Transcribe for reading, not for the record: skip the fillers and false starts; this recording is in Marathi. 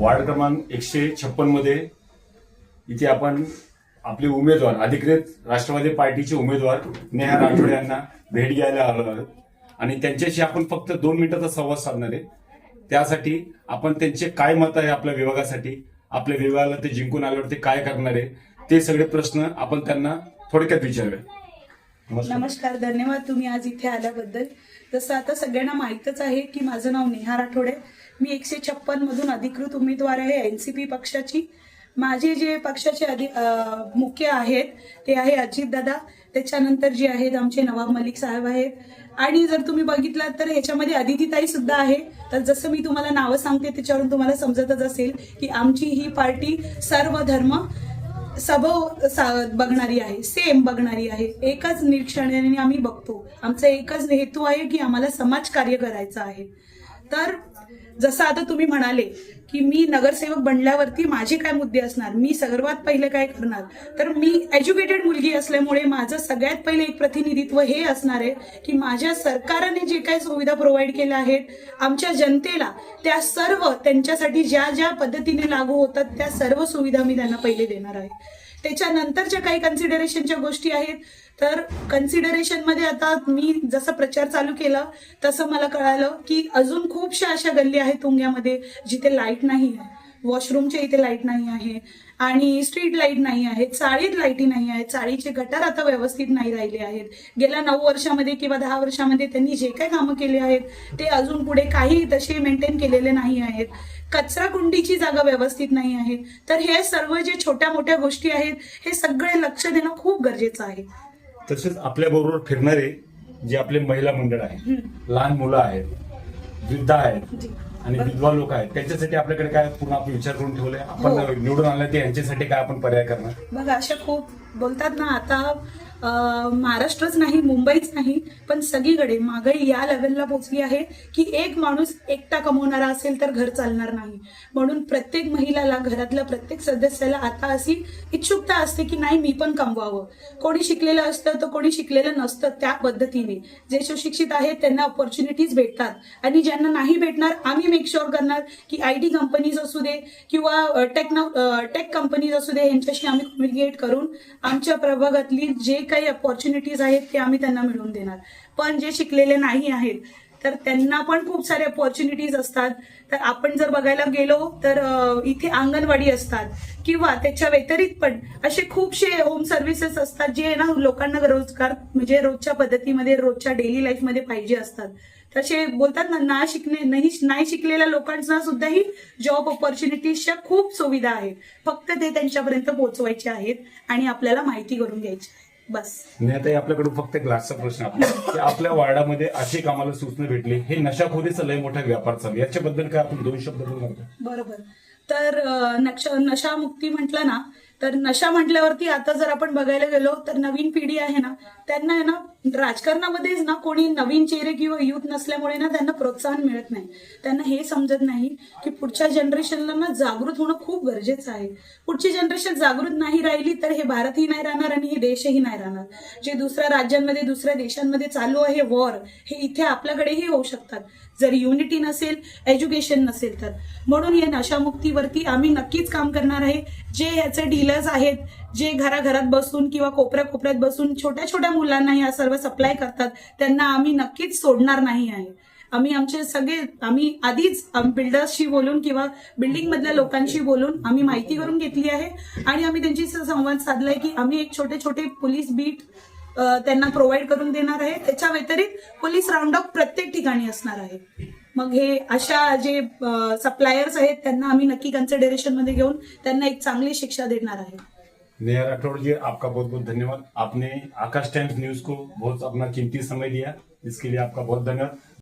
वार्ड क्रमांक 156 मध्ये इथे आपण आपले उमेदवार अधिकृत राष्ट्रवादी पार्टीचे उमेदवार नेहा राठोड यांना भेट घ्यायला आलो आहोत आणि त्यांच्याशी आपण फक्त 2 मिनिटाचा संवाद साधणार आहे। त्यासाठी आपण त्यांचे काय मत आहे आपल्या विभागासाठी, आपल्या विभागाला ते जिंकून आल्यावर ते काय करणार आहे, ते सगळे प्रश्न आपण त्यांना थोडक्यात विचारूया। नमस्कार, धन्यवाद तुम्ही आज इथे आल्याबद्दल। जसं आता सगळ्यांना माहीतच आहे की माझं नाव नेहा राठोड आहे। मी 156 मधून अधिकृत उमेदवार आहे एनसीपी पक्षाची। माझे जे पक्षाचे मुख्य आहेत ते आहे अजित दादा, त्याच्यानंतर जे आहेत आमचे नवाब मलिक साहेब आहेत आणि जर तुम्ही बघितलात तर याच्यामध्ये अदितीताई सुद्धा आहे। तर जसं मी तुम्हाला नावं सांगते त्याच्यावरून तुम्हाला समजतच असेल की आमची ही पार्टी सर्व धर्म बघणारी आहे, सेम बघणारी आहे। एकच निरीक्षणाने आम्ही बघतो, आमचा एकच हेतू आहे की आम्हाला समाज कार्य करायचं आहे। तर जसं आता तुम्ही म्हणाले की मी नगरसेवक बनल्यावरती माझे काय मुद्दे असणार, मी सर्वात पहिले काय करणार, तर मी एज्युकेटेड मुलगी असल्यामुळे माझं सगळ्यात पहिले एक प्रतिनिधित्व हे असणार आहे की माझ्या सरकारने जे काही सुविधा प्रोव्हाइड केल्या आहेत आमच्या जनतेला, त्या सर्व त्यांच्यासाठी ज्या ज्या पद्धतीने लागू होतात त्या सर्व सुविधा मी त्यांना पहिले देणार आहे। त्याच्यानंतरच्या काही कन्सिडरेशनच्या गोष्टी आहेत। तर कन्सिडरेशन मध्ये आता मी जसं प्रचार चालू केला तसं मला कळालं की अजून खूपशा अशा गल्ली आहेत तुंग्यामध्ये जिथे लाईट नाही आहे, वॉशरूमच्या इथे लाईट नाही आहे आणि स्ट्रीट लाईट नाही आहे, चाळीत लाईटी नाही आहेत, चाळीचे गटार आता व्यवस्थित नाही राहिले आहेत। गेल्या 9 वर्षामध्ये किंवा 10 वर्षामध्ये त्यांनी जे काही कामं केले आहेत ते अजून पुढे काही तसे मेंटेन केलेले नाही आहेत। कचरा कुंडीची जागा व्यवस्थित नाही आहे। तर हे सर्व जे छोट्या मोठ्या गोष्टी आहेत हे सगळे लक्ष देणं खूप गरजेचं आहे। तसेच आपल्या बरोबर फिरणारे जे आपले महिला मंडळ आहे, लहान मुलं आहेत, वृद्ध आहेत आणि विधवा लोक आहेत, त्यांच्यासाठी आपल्याकडे काय पूर्ण आपण विचार करून ठेवलंय? आपण निवडून आलं ते यांच्यासाठी काय आपण पर्याय करणार? बघा, अशा खूप बोलतात ना, आता महाराष्ट्रच नाही, मुंबईच नाही, पण सगळीकडे महागाई या लेवलला पोहोचली आहे की एक माणूस एकटा कमवणारा असेल तर घर चालणार नाही। म्हणून प्रत्येक महिलाला, घरातल्या प्रत्येक सदस्याला आता अशी इच्छुकता असते की नाही मी पण कमवावं। कोणी शिकलेलं असतं तर कोणी शिकलेलं नसतं, त्या पद्धतीने जे सुशिक्षित आहेत त्यांना ऑपॉर्च्युनिटीज भेटतात आणि ज्यांना नाही भेटणार आम्ही मेक शुअर करणार की IT कंपनीज असू दे किंवा टेक कंपनीज असू दे, यांच्याशी आम्ही कम्युनिकेट करून आमच्या प्रभागातली जे काही अपॉर्च्युनिटीज आहेत ते आम्ही त्यांना मिळवून देणार। पण जे शिकलेले नाही आहेत तर त्यांना पण खूप सारे अपॉर्च्युनिटीज असतात। तर आपण जर बघायला गेलो तर इथे अंगणवाडी असतात किंवा त्याच्या व्यतिरिक्त पण असे खूपशे होम सर्व्हिसेस असतात जे ना लोकांना रोजगार म्हणजे रोजच्या पद्धतीमध्ये रोजच्या डेली लाईफमध्ये पाहिजे असतात। तसे बोलतात ना, नाही शिकलेल्या लोकांना सुद्धाही जॉब ऑपॉर्च्युनिटीजच्या खूप सुविधा आहेत, फक्त ते त्यांच्यापर्यंत पोहोचवायचे आहेत आणि आपल्याला माहिती करून घ्यायची आहे, बस। नाही, आपल्याकडून फक्त एक लास्टचा प्रश्न आहे की आपल्या वार्डामध्ये असे कामाला सूचना भेटली, हे नशाखोरीचा लय मोठा व्यापार चालू, याच्याबद्दल काय आपण 2 शब्द बोलणार? बरोबर। तर नशामुक्ती म्हटलं ना, तर नशा म्हटल्यावरती आता जर आपण बघायला गेलो तर नवीन पिढी आहे ना, त्यांना आहे ना राजकारणामध्येच ना कोणी नवीन चेहरे किंवा युथ नसल्यामुळे ना त्यांना प्रोत्साहन मिळत नाही। त्यांना हे समजत नाही की पुढच्या जनरेशनला ना जागृत होणं खूप गरजेचं आहे। पुढची जनरेशन जागृत नाही राहिली तर हे भारतही नाही राहणार आणि हे देशही नाही राहणार। जे दुसऱ्या राज्यांमध्ये, दुसऱ्या देशांमध्ये चालू आहे वॉर, हे इथे आपल्याकडेही होऊ शकतात जर युनिटी नसेल, एज्युकेशन नसेल तर। म्हणून या नशामुक्तीवरती आम्ही नक्कीच काम करणार आहे। जे याचे डीलर्स आहेत, जे घराघरात बसून किंवा कोपऱ्यात बसून छोट्या छोट्या मुलांना या सर्व सप्लाय करतात, त्यांना आम्ही नक्कीच सोडणार नाही आहे। आम्ही आधीच बिल्डर्सशी बोलून किंवा बिल्डिंग मधल्या लोकांशी बोलून आम्ही माहिती करून घेतली आहे आणि आम्ही त्यांची संवाद साधलाय की आम्ही एक छोटे छोटे पोलीस बीट त्यांना प्रोव्हाइड करून देणार आहे। त्याच्या व्यतिरिक्त पोलीस राऊंड अप प्रत्येक ठिकाणी असणार आहे। मग हे अशा जे सप्लायर्स आहेत त्यांना आम्ही नक्की कन्सिडरेशन मध्ये घेऊन त्यांना एक चांगली शिक्षा देणार आहे। नेहा राठौड़ जी, आपका बहुत बहुत धन्यवाद। आपने आकाश टाइम्स न्यूज को बहुत अपना कीमती समय दिया, इसके लिए आपका बहुत धन्यवाद।